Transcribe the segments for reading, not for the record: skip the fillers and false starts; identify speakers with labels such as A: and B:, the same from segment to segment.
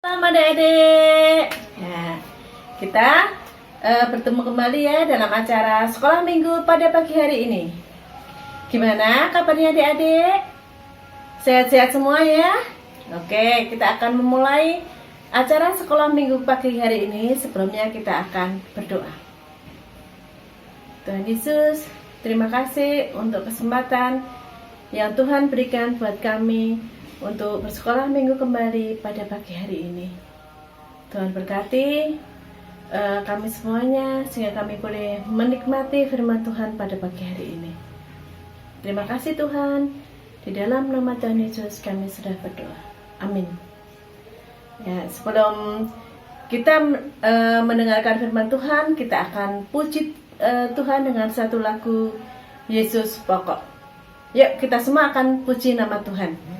A: Selamat adik-adik. Nah, kita bertemu kembali ya dalam acara sekolah minggu pada pagi hari ini. Gimana kabarnya adik-adik? Sehat-sehat semua ya? Oke, kita akan memulai acara sekolah minggu pagi hari ini. Sebelumnya kita akan berdoa. Tuhan Yesus, terima kasih untuk kesempatan yang Tuhan berikan buat kami untuk bersekolah minggu kembali pada pagi hari ini. Tuhan berkati kami semuanya sehingga kami boleh menikmati firman Tuhan pada pagi hari ini. Terima kasih Tuhan. Di dalam nama Tuhan Yesus kami sudah berdoa. Amin. Ya, sebelum kita mendengarkan firman Tuhan, kita akan puji Tuhan dengan satu lagu Yesus Pokok. Yuk, kita semua akan puji nama Tuhan.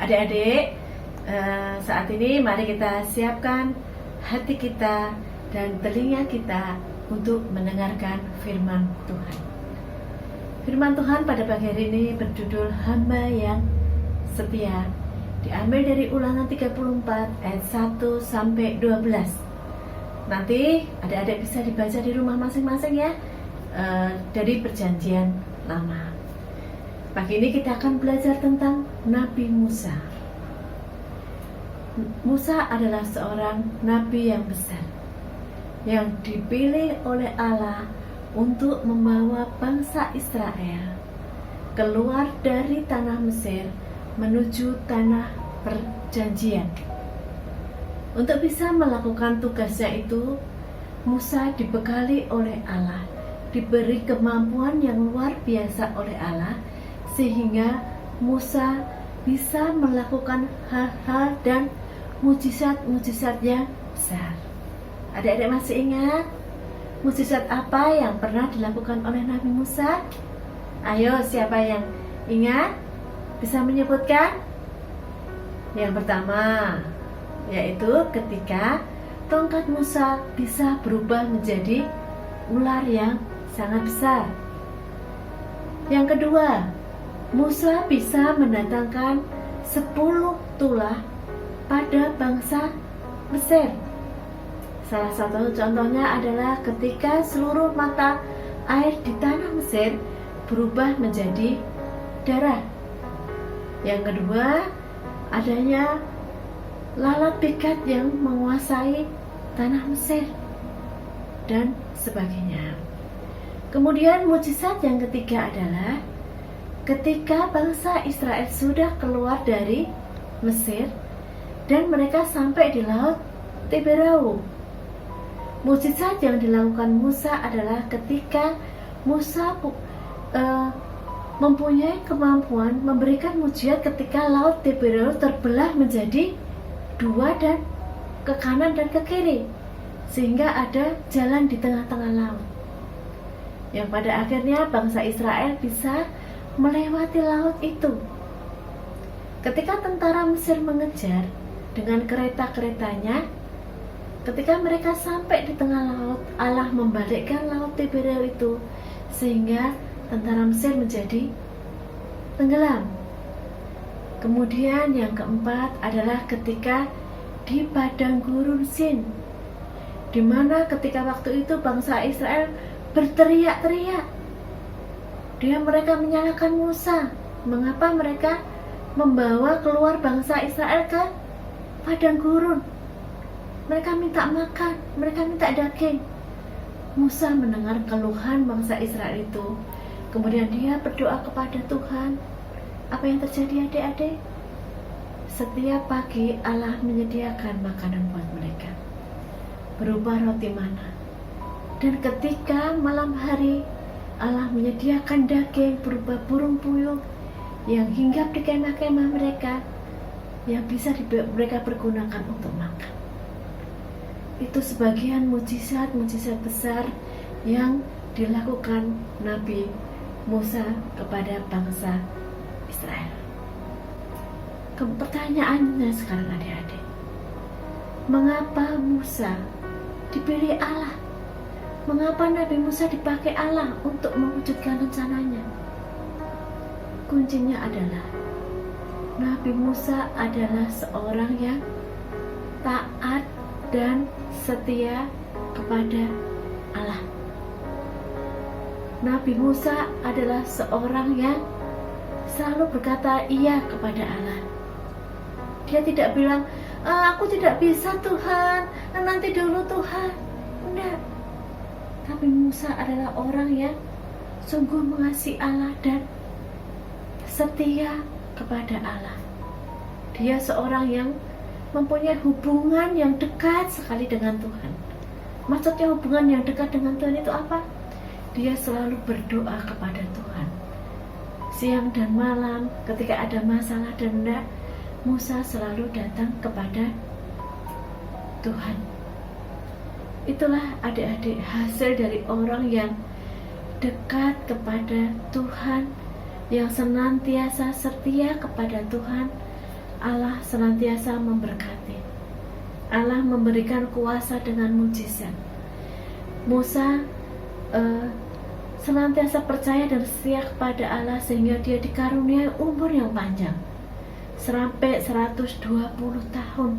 A: Adik-adik, saat ini mari kita siapkan hati kita dan telinga kita untuk mendengarkan firman Tuhan. Firman Tuhan pada pagi hari ini berjudul Hamba yang Setia. Diambil dari Ulangan 34 ayat 1 sampai 12. Nanti adik-adik bisa dibaca di rumah masing-masing ya, dari Perjanjian Lama. Pagi ini kita akan belajar tentang Nabi Musa. Musa adalah seorang nabi yang besar yang dipilih oleh Allah untuk membawa bangsa Israel keluar dari tanah Mesir menuju tanah perjanjian. Untuk bisa melakukan tugasnya itu, Musa dibekali oleh Allah, diberi kemampuan yang luar biasa oleh Allah, sehingga Musa bisa melakukan hal-hal dan mujizat-mujizat yang besar. Adik-adik masih ingat mujizat apa yang pernah dilakukan oleh Nabi Musa? Ayo, siapa yang ingat? Bisa menyebutkan? Yang pertama, yaitu ketika tongkat Musa bisa berubah menjadi ular yang sangat besar. Yang kedua, Musa bisa mendatangkan 10 tulah pada bangsa Mesir. Salah satu contohnya adalah ketika seluruh mata air di tanah Mesir berubah menjadi darah. Yang kedua, adanya lalat pikat yang menguasai tanah Mesir dan sebagainya. Kemudian mujizat yang ketiga adalah ketika bangsa Israel sudah keluar dari Mesir dan mereka sampai di laut Tiberau. Mujizat yang dilakukan Musa adalah ketika Musa mempunyai kemampuan memberikan mujizat ketika laut Tiberau terbelah menjadi dua dan ke kanan dan ke kiri, sehingga ada jalan di tengah-tengah laut. Yang pada akhirnya bangsa Israel bisa melewati laut itu. Ketika tentara Mesir mengejar dengan kereta-keretanya, ketika mereka sampai di tengah laut, Allah membalikkan laut Tiberias itu sehingga tentara Mesir menjadi tenggelam. Kemudian yang keempat adalah ketika di padang gurun Sin, di mana ketika waktu itu bangsa Israel berteriak-teriak. Mereka menyalahkan Musa. Mengapa mereka membawa keluar bangsa Israel ke padang gurun? Mereka minta makan, mereka minta daging. Musa mendengar keluhan bangsa Israel itu. Kemudian dia berdoa kepada Tuhan. Apa yang terjadi adik-adik? Setiap pagi Allah menyediakan makanan buat mereka, berupa roti mana. Dan ketika malam hari, Allah menyediakan daging berupa burung puyuh yang hinggap di kemah-kemah mereka, yang bisa mereka pergunakan untuk makan. Itu sebagian mujizat-mujizat besar yang dilakukan Nabi Musa kepada bangsa Israel. Pertanyaannya sekarang adik-adik, mengapa Musa dipilih Allah? Mengapa Nabi Musa dipakai Allah untuk mewujudkan rencananya? Kuncinya adalah Nabi Musa adalah seorang yang taat dan setia kepada Allah. Nabi Musa adalah seorang yang selalu berkata iya kepada Allah. Dia tidak bilang, aku tidak bisa Tuhan, nanti dulu Tuhan. Enggak. Tapi Musa adalah orang yang sungguh mengasihi Allah dan setia kepada Allah. Dia seorang yang mempunyai hubungan yang dekat sekali dengan Tuhan. Maksudnya hubungan yang dekat dengan Tuhan itu apa? Dia selalu berdoa kepada Tuhan. Siang dan malam ketika ada masalah dan hendak, Musa selalu datang kepada Tuhan. Itulah adik-adik hasil dari orang yang dekat kepada Tuhan, yang senantiasa setia kepada Tuhan. Allah senantiasa memberkati. Allah memberikan kuasa dengan mujizat. Musa senantiasa percaya dan setia kepada Allah sehingga dia dikaruniai umur yang panjang sampai 120 tahun.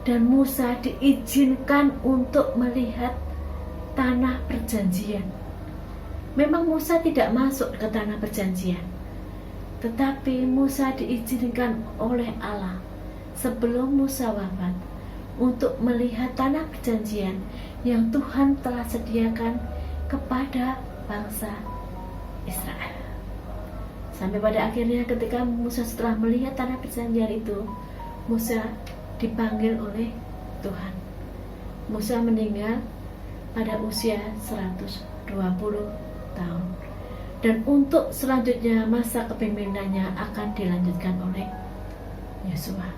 A: Dan Musa diizinkan untuk melihat tanah perjanjian. Memang Musa tidak masuk ke tanah perjanjian, tetapi Musa diizinkan oleh Allah sebelum Musa wafat untuk melihat tanah perjanjian yang Tuhan telah sediakan kepada bangsa Israel. Sampai pada akhirnya ketika Musa setelah melihat tanah perjanjian itu, Musa dipanggil oleh Tuhan. Musa meninggal pada usia 120 tahun. Dan untuk selanjutnya masa kepemimpinannya akan dilanjutkan oleh Yosua.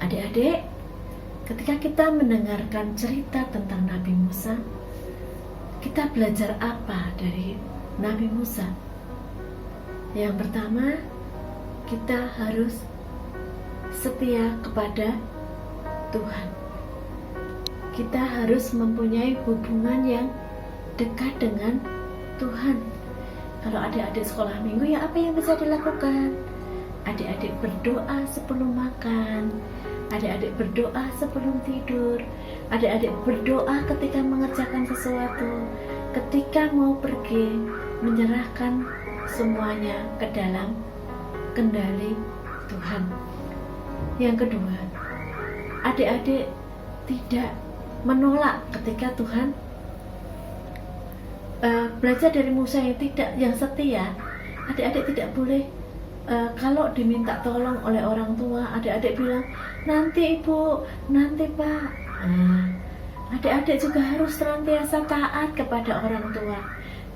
A: Adik-adik, ketika kita mendengarkan cerita tentang Nabi Musa, kita belajar apa dari Nabi Musa? Yang pertama, kita harus setia kepada Tuhan. Kita harus mempunyai hubungan yang dekat dengan Tuhan. Kalau adik-adik sekolah minggu, ya apa yang bisa dilakukan? Adik-adik berdoa sebelum makan, adik-adik berdoa sebelum tidur, adik-adik berdoa ketika mengerjakan sesuatu, ketika mau pergi, menyerahkan semuanya ke dalam kendali Tuhan. Yang kedua, adik-adik tidak menolak ketika Tuhan belajar dari Musa yang setia. Adik-adik tidak boleh kalau diminta tolong oleh orang tua, adik-adik bilang nanti ibu, nanti pak. Adik-adik juga harus senantiasa taat kepada orang tua,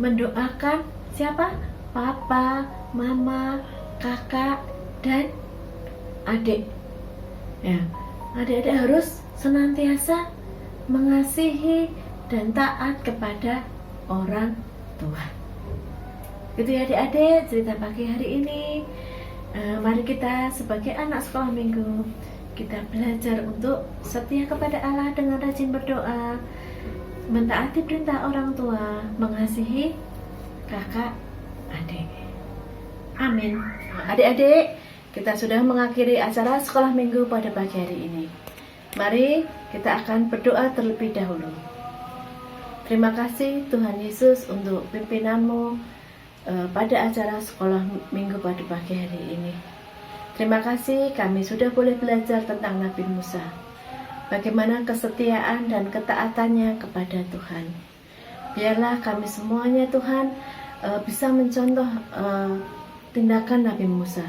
A: mendoakan siapa? Papa, mama, kakak, dan adik. Ya, adik-adik harus senantiasa mengasihi dan taat kepada orang tua. Gitu ya adik-adik cerita pagi hari ini. Mari kita sebagai anak sekolah minggu, kita belajar untuk setia kepada Allah dengan rajin berdoa, mentaati perintah orang tua, mengasihi kakak adik. Amin. Adik-adik, kita sudah mengakhiri acara sekolah minggu pada pagi hari ini. Mari kita akan berdoa terlebih dahulu. Terima kasih Tuhan Yesus untuk pimpinanmu pada acara sekolah minggu pada pagi hari ini. Terima kasih kami sudah boleh belajar tentang Nabi Musa, bagaimana kesetiaan dan ketaatannya kepada Tuhan. Biarlah kami semuanya Tuhan bisa mencontoh tindakan Nabi Musa.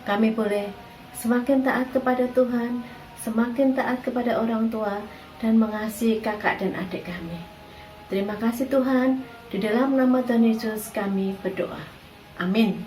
A: Kami boleh semakin taat kepada Tuhan, semakin taat kepada orang tua, dan mengasihi kakak dan adik kami. Terima kasih Tuhan. Di dalam nama Tuhan Yesus kami berdoa. Amin.